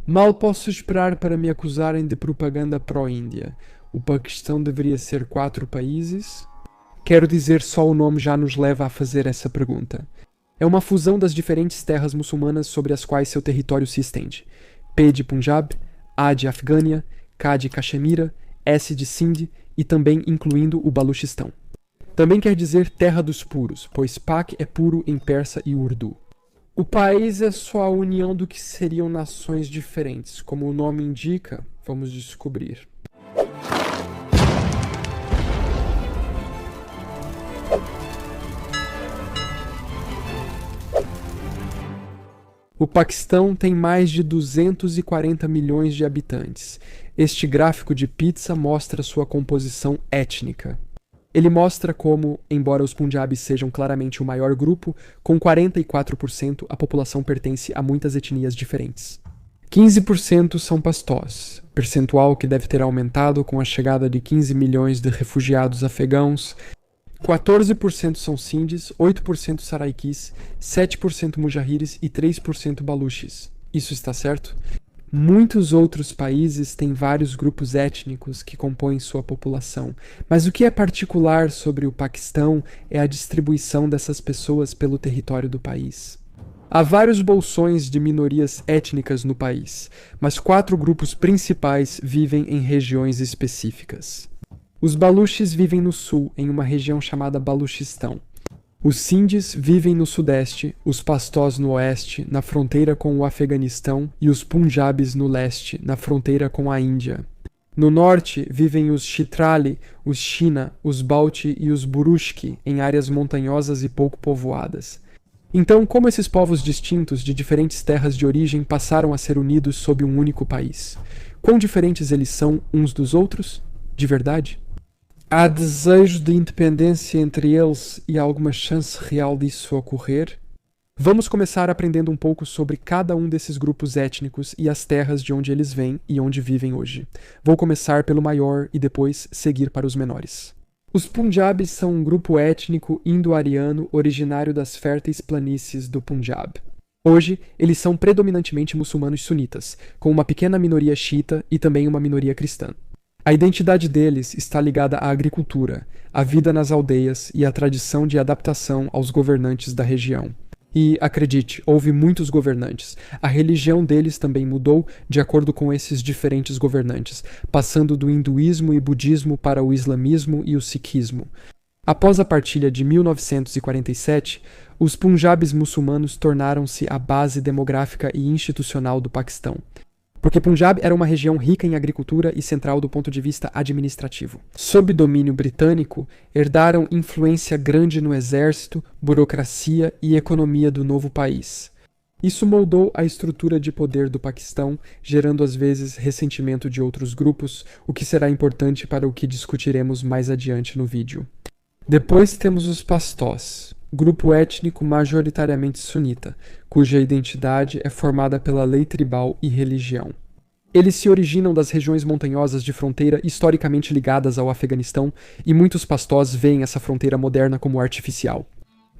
Mal posso esperar para me acusarem de propaganda pró-Índia. O Paquistão deveria ser 4 países? Quero dizer, só o nome já nos leva a fazer essa pergunta. É uma fusão das diferentes terras muçulmanas sobre as quais seu território se estende. P de Punjab, A de Afgânia, K de Caxemira, S de Sindh e também incluindo o Baluchistão. Também quer dizer terra dos puros, pois Pak é puro em persa e urdu. O país é só a união do que seriam nações diferentes. Como o nome indica, vamos descobrir. O Paquistão tem mais de 240 milhões de habitantes. Este gráfico de pizza mostra sua composição étnica. Ele mostra como, embora os Punjabis sejam claramente o maior grupo, com 44% a população pertence a muitas etnias diferentes. 15% são pastós, percentual que deve ter aumentado com a chegada de 15 milhões de refugiados afegãos. 14% são sindhis, 8% saraikis, 7% mujahires e 3% baluchis. Isso está certo? Muitos outros países têm vários grupos étnicos que compõem sua população, mas o que é particular sobre o Paquistão é a distribuição dessas pessoas pelo território do país. Há vários bolsões de minorias étnicas no país, mas 4 grupos principais vivem em regiões específicas. Os baluches vivem no sul, em uma região chamada Baluchistão. Os sindhis vivem no sudeste, os pastós no oeste, na fronteira com o Afeganistão, e os punjabis no leste, na fronteira com a Índia. No norte vivem os Chitrali, os China, os Balti e os Burushki, em áreas montanhosas e pouco povoadas. Então, como esses povos distintos de diferentes terras de origem passaram a ser unidos sob um único país? Quão diferentes eles são uns dos outros? De verdade? Há desejo de independência entre eles e alguma chance real disso ocorrer? Vamos começar aprendendo um pouco sobre cada um desses grupos étnicos e as terras de onde eles vêm e onde vivem hoje. Vou começar pelo maior e depois seguir para os menores. Os Punjabis são um grupo étnico indo-ariano originário das férteis planícies do Punjab. Hoje, eles são predominantemente muçulmanos sunitas, com uma pequena minoria xiita e também uma minoria cristã. A identidade deles está ligada à agricultura, à vida nas aldeias e à tradição de adaptação aos governantes da região. E, acredite, houve muitos governantes. A religião deles também mudou de acordo com esses diferentes governantes, passando do hinduísmo e budismo para o islamismo e o sikhismo. Após a partilha de 1947, os Punjabis muçulmanos tornaram-se a base demográfica e institucional do Paquistão. Porque Punjab era uma região rica em agricultura e central do ponto de vista administrativo. Sob domínio britânico, herdaram influência grande no exército, burocracia e economia do novo país. Isso moldou a estrutura de poder do Paquistão, gerando às vezes ressentimento de outros grupos, o que será importante para o que discutiremos mais adiante no vídeo. Depois temos os pastós, grupo étnico majoritariamente sunita, cuja identidade é formada pela lei tribal e religião. Eles se originam das regiões montanhosas de fronteira historicamente ligadas ao Afeganistão, e muitos pastós veem essa fronteira moderna como artificial.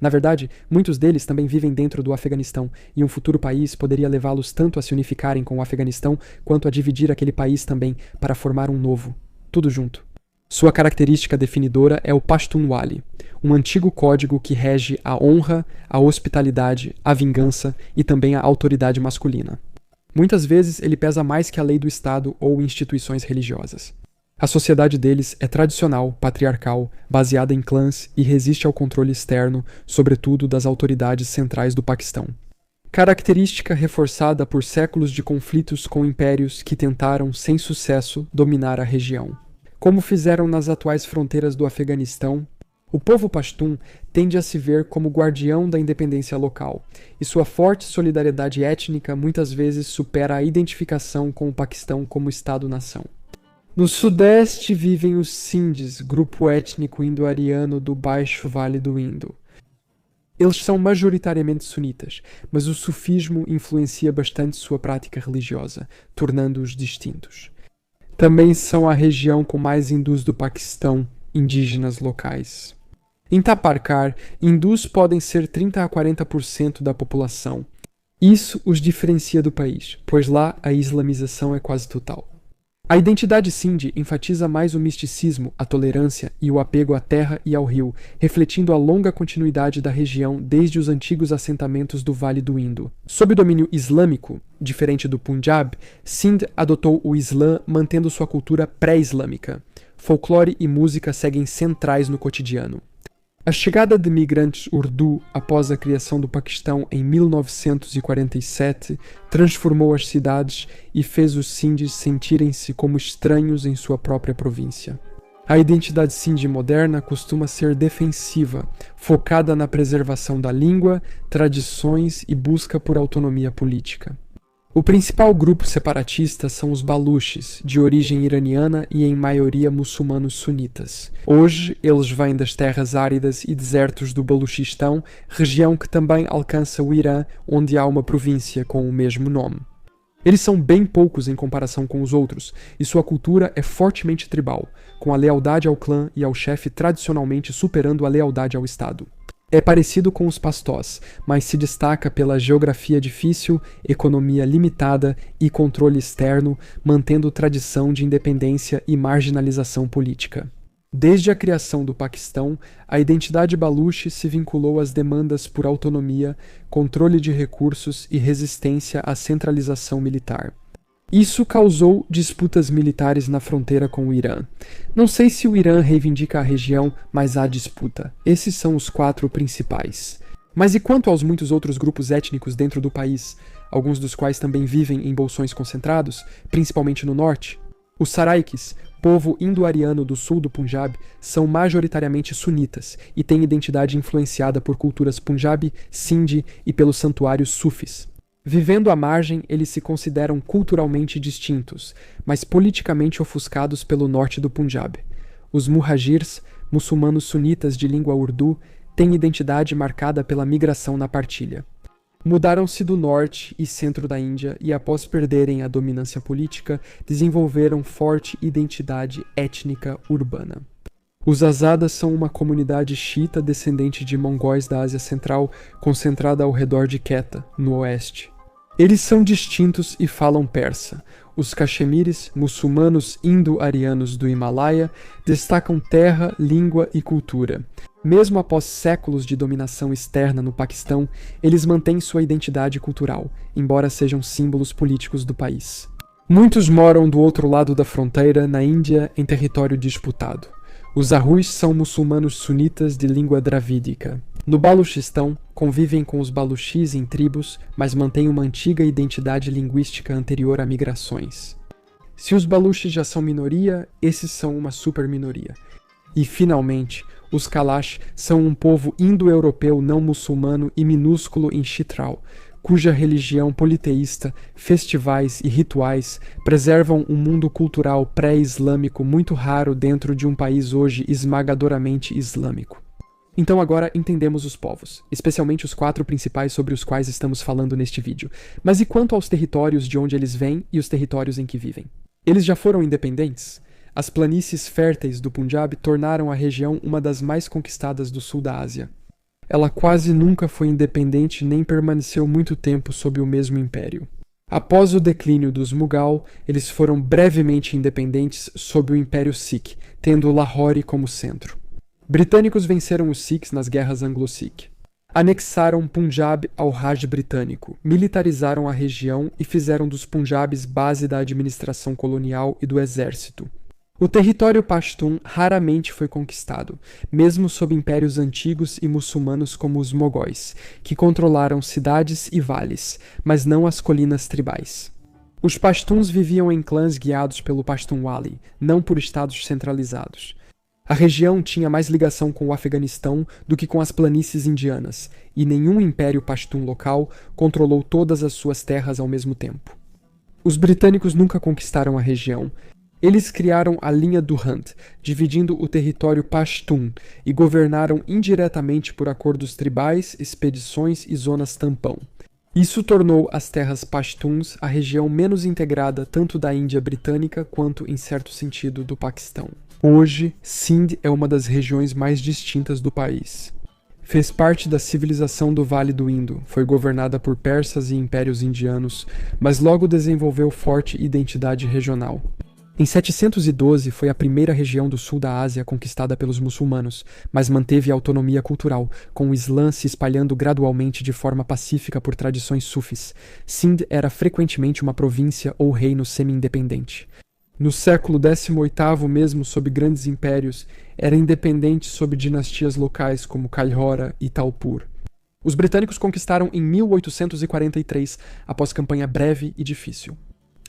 Na verdade, muitos deles também vivem dentro do Afeganistão, e um futuro país poderia levá-los tanto a se unificarem com o Afeganistão, quanto a dividir aquele país também para formar um novo. Tudo junto. Sua característica definidora é o Pashtunwali, um antigo código que rege a honra, a hospitalidade, a vingança e também a autoridade masculina. Muitas vezes ele pesa mais que a lei do Estado ou instituições religiosas. A sociedade deles é tradicional, patriarcal, baseada em clãs e resiste ao controle externo, sobretudo das autoridades centrais do Paquistão. Característica reforçada por séculos de conflitos com impérios que tentaram, sem sucesso, dominar a região. Como fizeram nas atuais fronteiras do Afeganistão, o povo Pashtun tende a se ver como guardião da independência local, e sua forte solidariedade étnica muitas vezes supera a identificação com o Paquistão como Estado-nação. No sudeste vivem os Sindhis, grupo étnico indo-ariano do Baixo Vale do Indo. Eles são majoritariamente sunitas, mas o sufismo influencia bastante sua prática religiosa, tornando-os distintos. Também são a região com mais hindus do Paquistão, indígenas locais. Em Taparkar, hindus podem ser 30 a 40% da população. Isso os diferencia do país, pois lá a islamização é quase total. A identidade Sindhi enfatiza mais o misticismo, a tolerância e o apego à terra e ao rio, refletindo a longa continuidade da região desde os antigos assentamentos do Vale do Indo. Sob domínio islâmico, diferente do Punjab, Sindh adotou o Islã mantendo sua cultura pré-islâmica. Folclore e música seguem centrais no cotidiano. A chegada de migrantes urdu após a criação do Paquistão em 1947 transformou as cidades e fez os sindhis sentirem-se como estranhos em sua própria província. A identidade sindhi moderna costuma ser defensiva, focada na preservação da língua, tradições e busca por autonomia política. O principal grupo separatista são os Baluches, de origem iraniana e em maioria muçulmanos sunitas. Hoje, eles vêm das terras áridas e desertos do Baluchistão, região que também alcança o Irã, onde há uma província com o mesmo nome. Eles são bem poucos em comparação com os outros, e sua cultura é fortemente tribal, com a lealdade ao clã e ao chefe tradicionalmente superando a lealdade ao Estado. É parecido com os pastós, mas se destaca pela geografia difícil, economia limitada e controle externo, mantendo tradição de independência e marginalização política. Desde a criação do Paquistão, a identidade Baluchi se vinculou às demandas por autonomia, controle de recursos e resistência à centralização militar. Isso causou disputas militares na fronteira com o Irã. Não sei se o Irã reivindica a região, mas há disputa. Esses são os 4 principais. Mas e quanto aos muitos outros grupos étnicos dentro do país, alguns dos quais também vivem em bolsões concentrados, principalmente no norte? Os Saraikis, povo indo-ariano do sul do Punjab, são majoritariamente sunitas e têm identidade influenciada por culturas Punjabi, Sindhi e pelos santuários sufis. Vivendo à margem, eles se consideram culturalmente distintos, mas politicamente ofuscados pelo norte do Punjab. Os Muhajirs, muçulmanos sunitas de língua urdu, têm identidade marcada pela migração na partilha. Mudaram-se do norte e centro da Índia e, após perderem a dominância política, desenvolveram forte identidade étnica urbana. Os Azadas são uma comunidade xiita descendente de mongóis da Ásia Central, concentrada ao redor de Quetta, no oeste. Eles são distintos e falam persa. Os Caxemires, muçulmanos indo-arianos do Himalaia, destacam terra, língua e cultura. Mesmo após séculos de dominação externa no Paquistão, eles mantêm sua identidade cultural, embora sejam símbolos políticos do país. Muitos moram do outro lado da fronteira, na Índia, em território disputado. Os Arhuis são muçulmanos sunitas de língua dravídica. No Baluchistão, convivem com os Baluchis em tribos, mas mantêm uma antiga identidade linguística anterior a migrações. Se os Baluchis já são minoria, esses são uma superminoria. E, finalmente, os Kalash são um povo indo-europeu não muçulmano e minúsculo em Chitral, cuja religião politeísta, festivais e rituais preservam um mundo cultural pré-islâmico muito raro dentro de um país hoje esmagadoramente islâmico. Então agora entendemos os povos, especialmente os 4 principais sobre os quais estamos falando neste vídeo. Mas e quanto aos territórios de onde eles vêm e os territórios em que vivem? Eles já foram independentes? As planícies férteis do Punjab tornaram a região uma das mais conquistadas do sul da Ásia. Ela quase nunca foi independente nem permaneceu muito tempo sob o mesmo império. Após o declínio dos Mughal, eles foram brevemente independentes sob o Império Sikh, tendo Lahore como centro. Britânicos venceram os Sikhs nas guerras Anglo-Sikh. Anexaram Punjab ao Raj britânico, militarizaram a região e fizeram dos Punjabis base da administração colonial e do exército. O território Pashtun raramente foi conquistado, mesmo sob impérios antigos e muçulmanos como os mogóis, que controlaram cidades e vales, mas não as colinas tribais. Os Pashtuns viviam em clãs guiados pelo Pashtunwali, não por estados centralizados. A região tinha mais ligação com o Afeganistão do que com as planícies indianas, e nenhum império pashtun local controlou todas as suas terras ao mesmo tempo. Os britânicos nunca conquistaram a região. Eles criaram a linha Durand, dividindo o território pashtun, e governaram indiretamente por acordos tribais, expedições e zonas tampão. Isso tornou as terras pashtuns a região menos integrada tanto da Índia britânica quanto, em certo sentido, do Paquistão. Hoje, Sindh é uma das regiões mais distintas do país. Fez parte da civilização do Vale do Indo, foi governada por persas e impérios indianos, mas logo desenvolveu forte identidade regional. Em 712 foi a primeira região do sul da Ásia conquistada pelos muçulmanos, mas manteve autonomia cultural, com o Islã se espalhando gradualmente de forma pacífica por tradições sufis. Sind era frequentemente uma província ou reino semi-independente. No século XVIII, mesmo sob grandes impérios, era independente sob dinastias locais como Kailhora e Talpur. Os britânicos conquistaram em 1843, após campanha breve e difícil.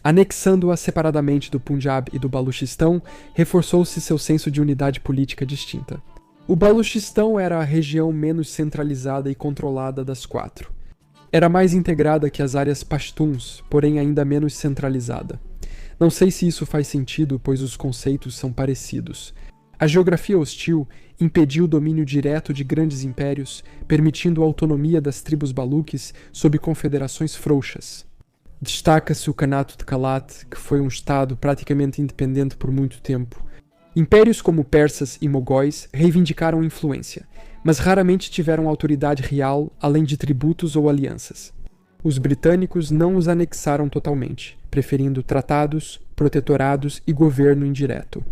Anexando-a separadamente do Punjab e do Baluchistão, reforçou-se seu senso de unidade política distinta. O Baluchistão era a região menos centralizada e controlada das quatro. Era mais integrada que as áreas pashtuns, porém ainda menos centralizada. Não sei se isso faz sentido, pois os conceitos são parecidos. A geografia hostil impediu o domínio direto de grandes impérios, permitindo a autonomia das tribos baluques sob confederações frouxas. Destaca-se o Kanato de Kalat, que foi um estado praticamente independente por muito tempo. Impérios como persas e mogóis reivindicaram influência, mas raramente tiveram autoridade real além de tributos ou alianças. Os britânicos não os anexaram totalmente, preferindo tratados, protetorados e governo indireto.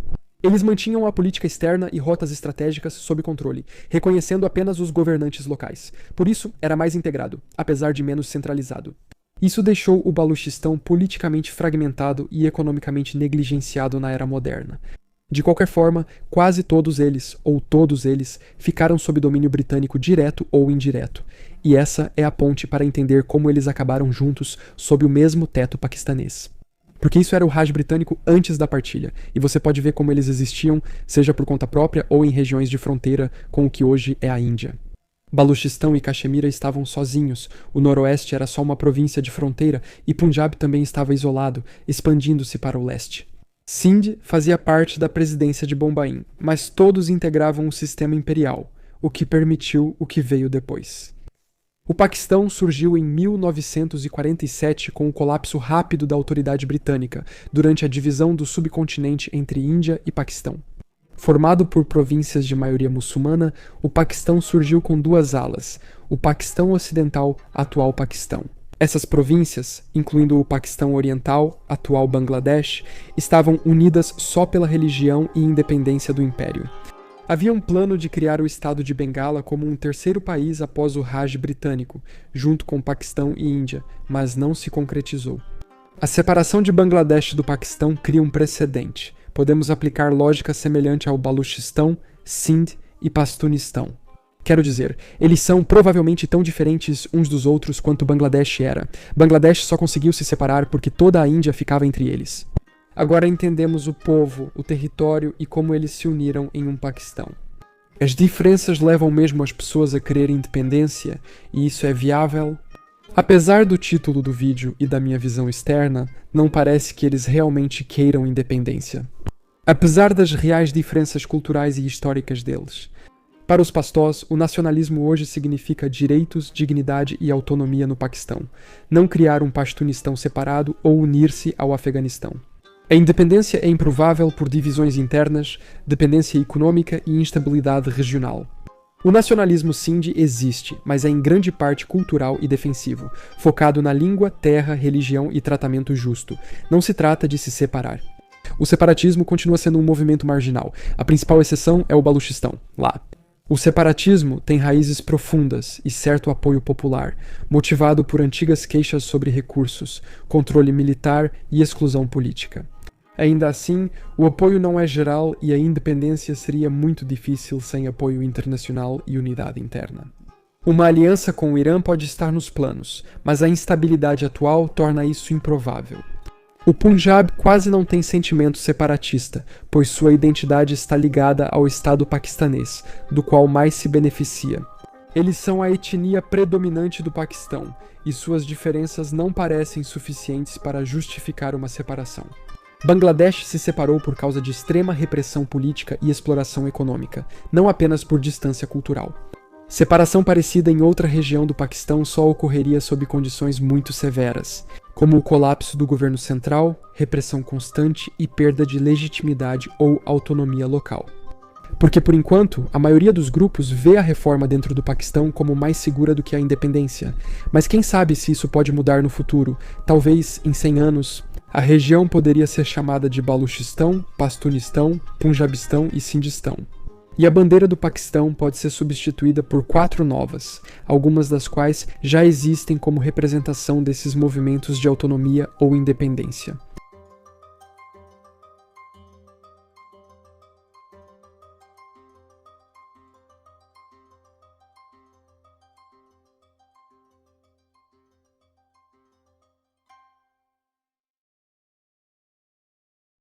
Eles mantinham a política externa e rotas estratégicas sob controle, reconhecendo apenas os governantes locais. Por isso, era mais integrado, apesar de menos centralizado. Isso deixou o Baluchistão politicamente fragmentado e economicamente negligenciado na era moderna. De qualquer forma, quase todos eles, ou todos eles, ficaram sob domínio britânico direto ou indireto, e essa é a ponte para entender como eles acabaram juntos sob o mesmo teto paquistanês. Porque isso era o Raj britânico antes da partilha, e você pode ver como eles existiam, seja por conta própria ou em regiões de fronteira com o que hoje é a Índia. Baluchistão e Caxemira estavam sozinhos, o noroeste era só uma província de fronteira e Punjab também estava isolado, expandindo-se para o leste. Sind fazia parte da presidência de Bombaim, mas todos integravam o sistema imperial, o que permitiu o que veio depois. O Paquistão surgiu em 1947 com o colapso rápido da autoridade britânica, durante a divisão do subcontinente entre Índia e Paquistão. Formado por províncias de maioria muçulmana, o Paquistão surgiu com duas alas, o Paquistão Ocidental, atual Paquistão. Essas províncias, incluindo o Paquistão Oriental, atual Bangladesh, estavam unidas só pela religião e independência do império. Havia um plano de criar o estado de Bengala como um terceiro país após o Raj britânico, junto com Paquistão e Índia, mas não se concretizou. A separação de Bangladesh do Paquistão cria um precedente. Podemos aplicar lógica semelhante ao Baluchistão, Sind e Pastunistão. Quero dizer, eles são provavelmente tão diferentes uns dos outros quanto Bangladesh era. Bangladesh só conseguiu se separar porque toda a Índia ficava entre eles. Agora entendemos o povo, o território e como eles se uniram em um Paquistão. As diferenças levam mesmo as pessoas a querer independência, e isso é viável? Apesar do título do vídeo e da minha visão externa, não parece que eles realmente queiram independência. Apesar das reais diferenças culturais e históricas deles. Para os pastós, o nacionalismo hoje significa direitos, dignidade e autonomia no Paquistão, não criar um Pastunistão separado ou unir-se ao Afeganistão. A independência é improvável por divisões internas, dependência econômica e instabilidade regional. O nacionalismo Sindhi existe, mas é em grande parte cultural e defensivo, focado na língua, terra, religião e tratamento justo. Não se trata de se separar. O separatismo continua sendo um movimento marginal. A principal exceção é o Baluchistão, lá. O separatismo tem raízes profundas e certo apoio popular, motivado por antigas queixas sobre recursos, controle militar e exclusão política. Ainda assim, o apoio não é geral e a independência seria muito difícil sem apoio internacional e unidade interna. Uma aliança com o Irã pode estar nos planos, mas a instabilidade atual torna isso improvável. O Punjab quase não tem sentimento separatista, pois sua identidade está ligada ao Estado paquistanês, do qual mais se beneficia. Eles são a etnia predominante do Paquistão, e suas diferenças não parecem suficientes para justificar uma separação. Bangladesh se separou por causa de extrema repressão política e exploração econômica, não apenas por distância cultural. Separação parecida em outra região do Paquistão só ocorreria sob condições muito severas, como o colapso do governo central, repressão constante e perda de legitimidade ou autonomia local. Porque, por enquanto, a maioria dos grupos vê a reforma dentro do Paquistão como mais segura do que a independência. Mas quem sabe se isso pode mudar no futuro? Talvez, em 100 anos, a região poderia ser chamada de Baluchistão, Pastunistão, Punjabistão e Sindistão. E a bandeira do Paquistão pode ser substituída por 4 novas, algumas das quais já existem como representação desses movimentos de autonomia ou independência.